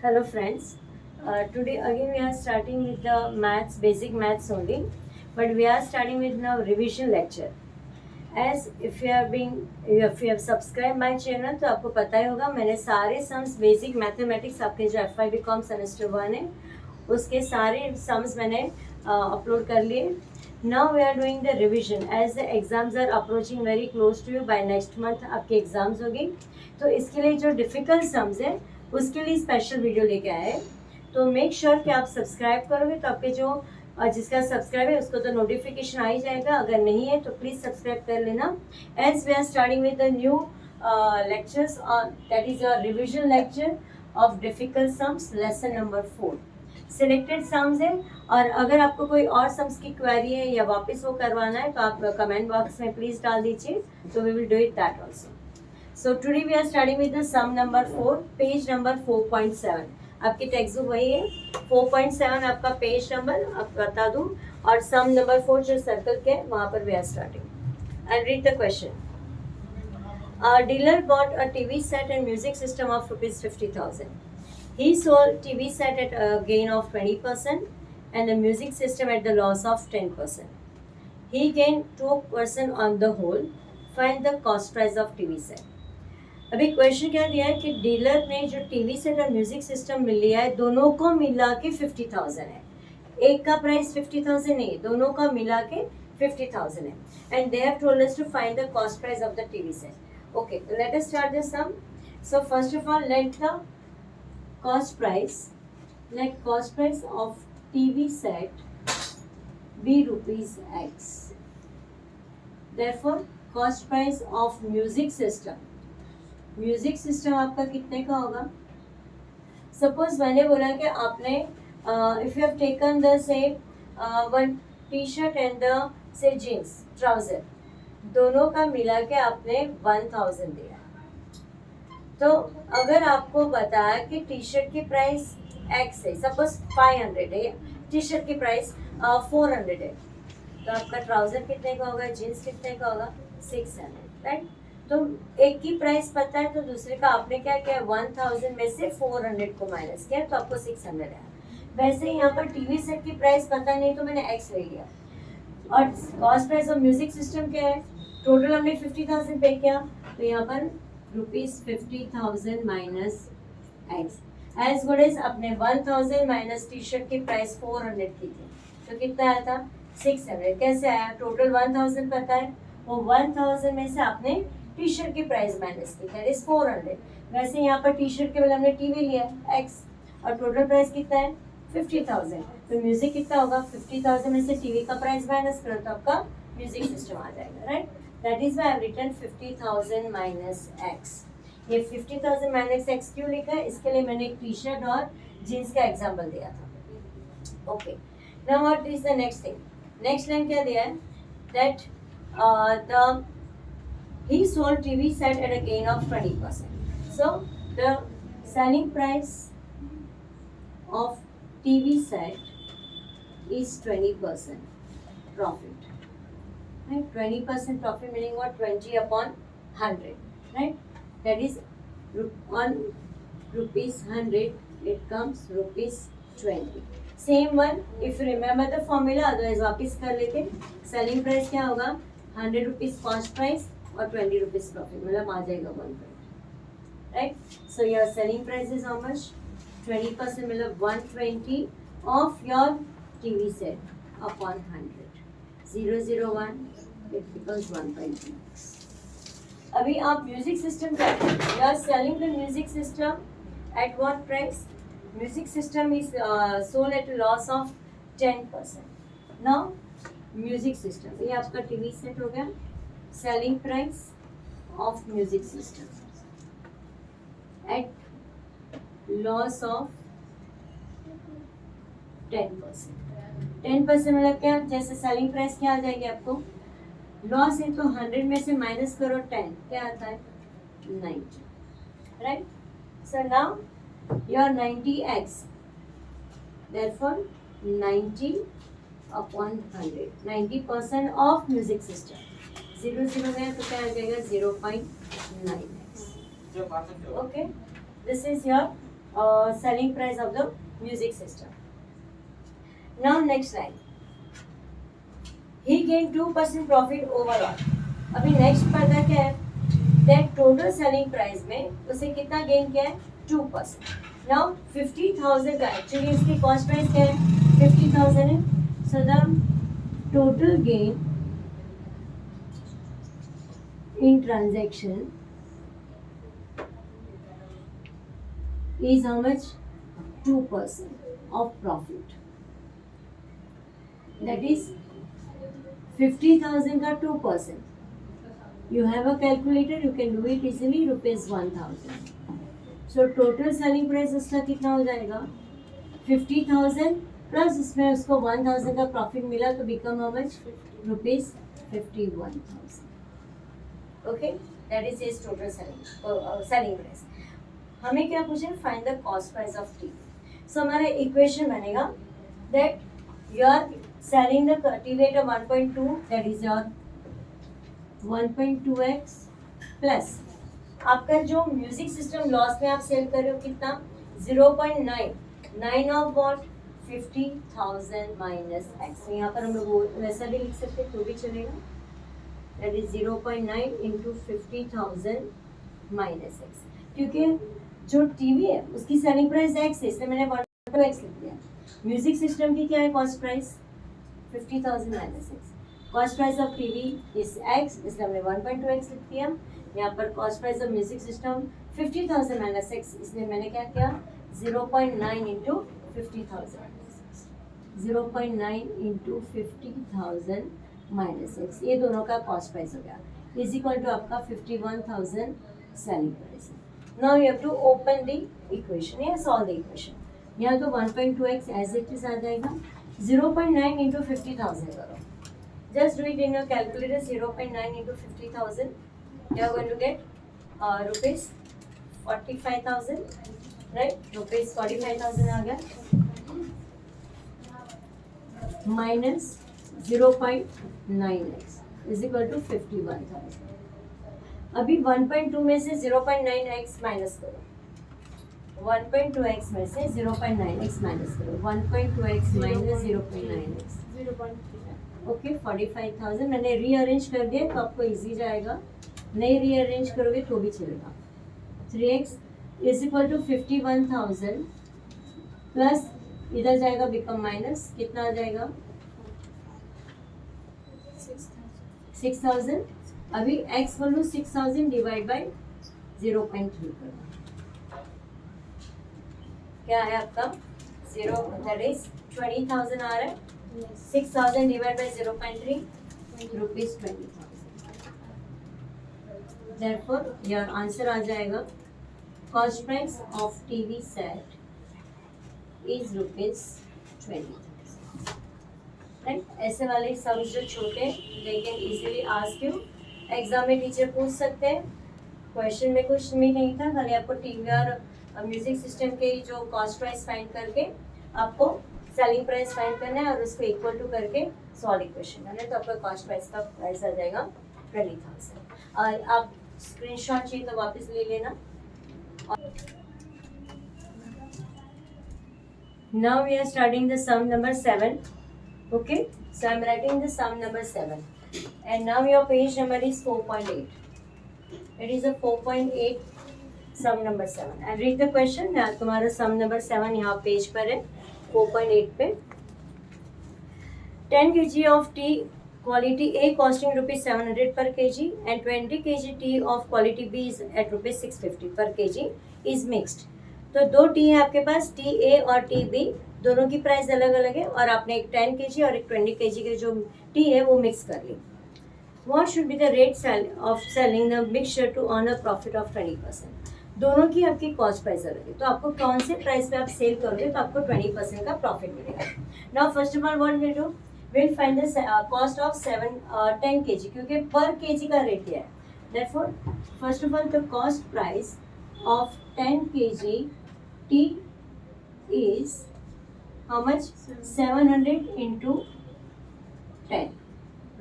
Hello friends. Today again we are starting with the maths, basic maths only, but we are starting with now revision lecture. As if you have subscribed my channel तो आपको पता ही होगा मैंने सारे sums basic mathematics आपके जो FY BCom semester 1 है उसके सारे सम्स मैंने अपलोड कर लिए. Now we are doing the revision as the exams are approaching very close to you. By next month आपके एग्जाम्स होगी तो इसके लिए जो डिफ़िकल्ट सम्स है उसके लिए स्पेशल वीडियो लेके आए. तो मेक श्योर कि आप सब्सक्राइब करोगे तो आपके जो जिसका सब्सक्राइब है उसको तो नोटिफिकेशन आ ही जाएगा. अगर नहीं है तो प्लीज़ सब्सक्राइब कर लेना. As we are starting with the new lectures that is your revision lecture of difficult sums lesson number 4. Selected sums है और अगर आपको कोई और सम्स की क्वेरी है या वापस वो करवाना है तो आप कमेंट बॉक्स में प्लीज़ डाल दीजिए. तो we will do it that also. So today we are starting with the sum number 4 page number 4.7. आपकी टेक्स्ट बुक वही है 4.7 आपका पेज नंबर आप बता दूँ और सम नंबर 4 जो सर्कल के वहाँ पर we are starting. I read the question. A dealer bought a TV set and music system of rupees 50,000. He sold TV set at a gain of 20% and the music system at the loss of 10%. He gained 2% on the whole. Find the cost price of TV set. अभी question क्या दिया है कि dealer ने जो TV set और music system मिल लिया है दोनों को मिला के 50,000 है. एक का प्राइस 50,000 नहीं, दोनों का मिला के 50,000 है. And they have told us to find the cost price of the TV set. Okay, let us start the sum. So first of all, let the cost price of TV set be rupees X. Therefore, cost price of music system आपका कितने का होगा? Suppose मैंने बोला कि आपने if you have taken the say one T-shirt and the say jeans trouser, दोनों का मिला के आपने 1000 दिया. तो अगर आपको बताया कि टी शर्ट की प्राइस x है, सपोज 500 है, टी शर्ट की प्राइस 400 है, तो आपका ट्राउजर कितने का होगा, जीन्स कितने का होगा, 600. राइट. तो एक की प्राइस पता है तो दूसरे का आपने क्या किया, 1000 में से 400 को माइनस किया तो आपको 600 है. वैसे यहाँ पर टीवी सेट की प्राइस पता नहीं तो मैंने x ले लिया. और cost price of music system क्या है, टोटल हमने 50,000 पे किया तो यहाँ पर rupees 50,000 minus x. As good as अपने 1000 माइनस टी शर्ट की प्राइस 400 की थी तो कितना आया था 600. कैसे आया, टोटल 1000 पता है, वो 1000 में से आपने टी शर्ट की प्राइस माइनस की दैट इज 400. वैसे यहाँ पर टी शर्ट के बदले हमने टीवी लिया एक्स और टोटल प्राइस कितना है 50,000. तो म्यूजिक कितना होगा, 50,000 में से टीवी का प्राइस माइनस करो तो आपका म्यूजिक सिस्टम आ जाएगा. Right. That is why I have written 50,000 minus x. ये 50,000 माइनस एक्स क्यों लिखा है, इसके लिए मैंने एक टी शर्ट और जीन्स का एग्जाम्पल दिया था. Okay, now what is the next thing. Next line क्या दिया है, that the he sold TV set at a gain of 20%. So the selling price of TV set is 20% profit. Right? 20% profit meaning what? 20 upon 100. Right? That is on rupees 100 it comes rupees 20. Same one if you remember the formula, otherwise वापिस कर लेते. Selling price क्या होगा, 100 rupees cost price और 20 rupees profit, मतलब आ जाएगा 120. Right. So your selling price is how much, 20% मतलब 120 of your TV set upon 100. 001 it becomes 1.2. अभी आप म्यूजिक सिस्टम क्या है, you are selling the music system at what price, music system is sold at loss of 10%. Now music system, ये आपका TV set हो गया. Selling price of music system at loss of 10%. 10% मतलब क्या, जैसे selling price क्या आ जाएगी आपको, लॉस है तो 100 में से माइनस करो 10, क्या आता है 90. Right. So now your 90x, therefore 90 upon 100, 90% of music system. 0 गया तो क्या आ जाएगा 0.9x. Okay, this is your selling price of the music system. Now next line, he gained 2% profit overall. अभी नेक्स्ट पढ़ना क्या है, दैट टोटल सेलिंग प्राइस में उसे कितना गेन किया है, 2%. नाउ 50,000 का एक्चुअली इसकी कॉस्ट प्राइस क्या है, 50,000 है. So the total gain in transaction is how much, 2% of profit. That is 50,000 का 2%. You have a calculator, you can do it easily, rupees 1,000. So total selling price उसका कितना हो जाएगा, 50,000 प्लस उसमें उसको 1,000 का प्रॉफिट मिला तो become how much, rupees 51,000. Okay, that is his total selling price. हमें क्या पूछे, find the cost price of T. So हमारा इक्वेशन बनेगा that you are selling the TV at 1.2, that is your 1.2x plus आपका जो music system loss में आप cell कर रहे हो कितना, 0.9 ऑफ वॉट, 50,000 माइनस एक्स. यहाँ पर हम लोग वैसा भी लिख सकते तो भी चलेगा, that is 0.9 into 50,000 minus x. क्योंकि जो टीवी है उसकी सेलिंग प्राइस एक्स है, इसलिए मैंने 1.2x लिख दिया. म्यूजिक सिस्टम की क्या है cost price, 50,000 minus x. Cost price of TV is x, इसलिए हमने 1.2x लिख दिया. यहाँ पर cost price of music system 50,000 minus x, इसलिए मैंने क्या किया, 0.9 इंटू 50,000, 0.9 इंटू 50,000 माइनस एक्स. ये दोनों का कॉस्ट प्राइस हो गया, इज इक्वल टू आपका 51,000 selling price. Now you have to open the equation, yeah, solve the equation. यहाँ तो 1.2x as it is आ जाएगा, 0.9 into 50,000 करो. Just do it in your calculator. 0.9 into 50,000. You are going to get rupees 45,000, right? Rupees 45,000 आ गया. Minus 0.9x is equal to 51,000. अभी 1.2 में से 0.9x minus करो, 1.2x में से 0.9x माइनस करो, 1.2x माइनस 0.9x, ओके 45,000. मैंने रीअरेंज कर दिया तो आपको इजी जाएगा, नहीं रीअरेंज करोगे तो भी चलेगा. 3x is equal to 51,000 plus इधर जाएगा बिकम माइनस, कितना आ जाएगा, 6,000. अभी x वैल्यू 6,000 डिवाइड बाई 0.3 करो, क्या है आपका 0, दैट इज 20,000 आ रहा है. 6,000 divide by 0.3 rupees 20,000. Therefore your answer आ जाएगा, cost price of TV set is rupees 20,000. Right, ऐसे वाले सब जो छोटे they can easily ask you, exam में टीचर पूछ सकते हैं. क्वेश्चन में कुछ भी नहीं था, खाली आपको टीवी और म्यूजिक सिस्टम के जो कॉस्ट प्राइस फाइंड करके आपको सेलिंग प्राइस फाइंड करना है और उसको इक्वल टू करके सॉल्व इक्वेशन करना है, तो आपका कॉस्ट प्राइस का प्राइस आ जाएगा 20,000. और आप स्क्रीनशॉट चाहिए तो वापस ले लेना. Now we are starting the sum number 7. Okay, so I'm writing the sum number 7, and now your page number is 4.8. It is a 4.8 sum number 7. And read the question. now तुम्हारा sum number 7 यहाँ page पर है 4.8 पे. 10 kg of tea quality A costing rupees 700 per kg and 20 kg tea of quality B is at rupees 650 per kg is mixed. तो दो T है आपके पास, T A और टी बी, दोनों की प्राइस अलग अलग है और आपने एक 10 kg और एक 20 kg के जो टी है वो मिक्स कर ली. What should be the rate of selling the mixture to earn a profit of 20%. दोनों की आपकी कॉस्ट प्राइस अलग है, तो आपको कौन से प्राइस पे आप सेल करोगे तो आपको 20% का प्रॉफिट मिलेगा. Now first of all what will do, will find the cost of 10 kg, क्योंकि पर केजी का रेट दिया है. Therefore first of all the cost price of 10 kg T is how much, 700 into 10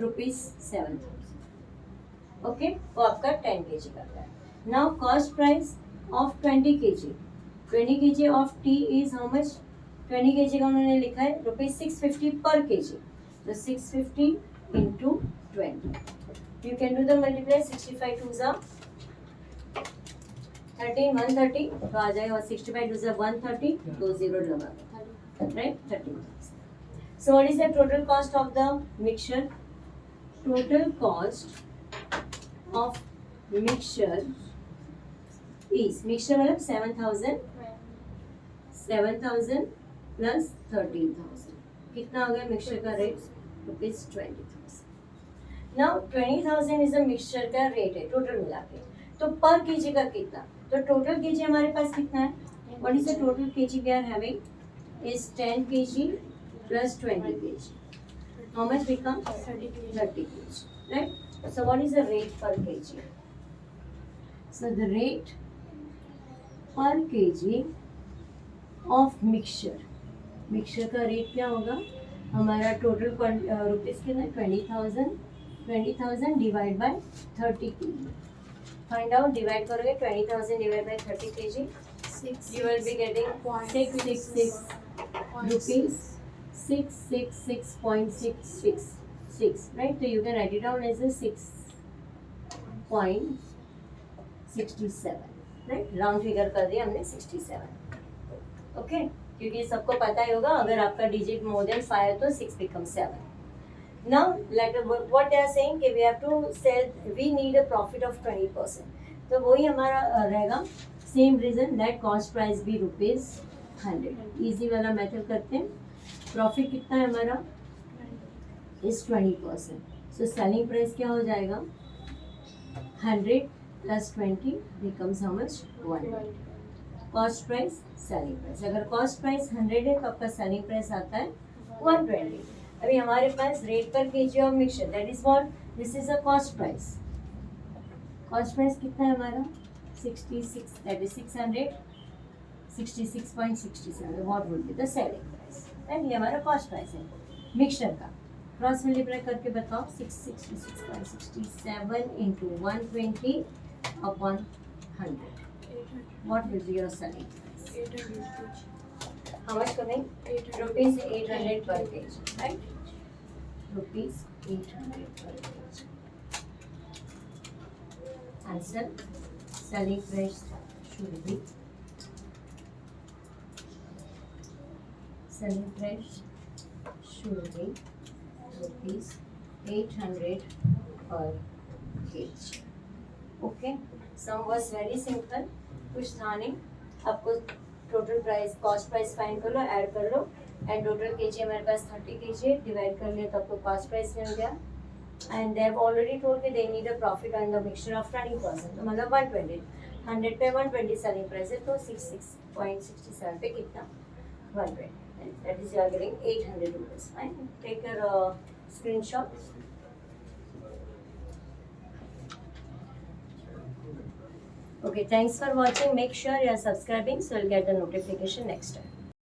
rupees 7,000. Okay, वो आपका 10 kg करता है. Now cost price of 20 kg, 20 kg of T is how much? 20 kg का उन्होंने लिखा है ₹650 पर kg. तो 650 into 20. You can do the multiply. 65 twos are 13, 130. तो आ जाएगा 65 twos are 130. 2 0 लगा, right? 13,000. So what is the total cost of the mixture? Total cost of mixture is, mixture मतलब 7,000 plus 13,000. कितना हो गया मिक्सचर का rate? ₹20,000. Now 20,000 is a mixture का rate है टोटल मिला के. तो पर केजी का कितना? तो टोटल केजी हमारे पास कितना है? What is the total kg we are having? Is 10 kg plus 20 kg. How much becomes? 30 kg. Right? So what is the rate per kg? So the rate per kg of mixture. Mixture का rate क्या होगा? हमारा total rupees कितना? 20,000 divide by 30 kg. Find out. Divide करोगे 20,000 divide by 30 kg. You will be getting 666 rupees. 666.666. Right? So you can write it down as a 6.67. Right? Round figure कर दिया हमने 67. Okay, क्योंकि सबको पता ही होगा अगर आपका डिजिट मोर देन 5 तो 6 becomes 7. Now like what they are saying कि we have to sell, we need a profit of 20%. तो वही हमारा रहेगा. Same reason that cost price भी ₹100. इजी वाला मेथड करते हैं. प्रॉफिट कितना है हमारा? इज 20%. सो सेलिंग प्राइस क्या हो जाएगा? 100 plus 20 becomes how much? 100. Cost price, selling price. अगर कॉस्ट प्राइस 100 है तो आपका सेलिंग प्राइस आता है 120. अभी हमारे पास रेट पर KG of mixture, that is what, this is a cost price. Cost price कितना है हमारा? 66, that is 600. 66.67. What would be the selling price? And ये हमारा कॉस्ट प्राइस है मिक्सचर का. क्रॉस मल्टीप्लाई करके बताओ. 666.67 into 120 upon 100. What will be your selling price? 800 How much coming? 800. Rupees 800 per kg, right? Rupees 800 per kg. Answer. Selling price should be rupees 800 per kg. Okay. Sum was very simple. कुछ था नहीं. आपको total price, cost price find कर लो, add कर लो. And total KG हमारे पास 30 kg है. Divide कर लिया तो आपको कॉस्ट प्राइस मिल गया. And they have already told कि they need a profit on the mixture of 20%. तो मतलब 120. 100 पे 120 सेलिंग प्राइस है. तो 66.67 पे कितना? 120. That is you are getting 800 rupees. Fine. Take your screenshot. Okay, thanks for watching. Make sure you are subscribing so you'll get the notification next time.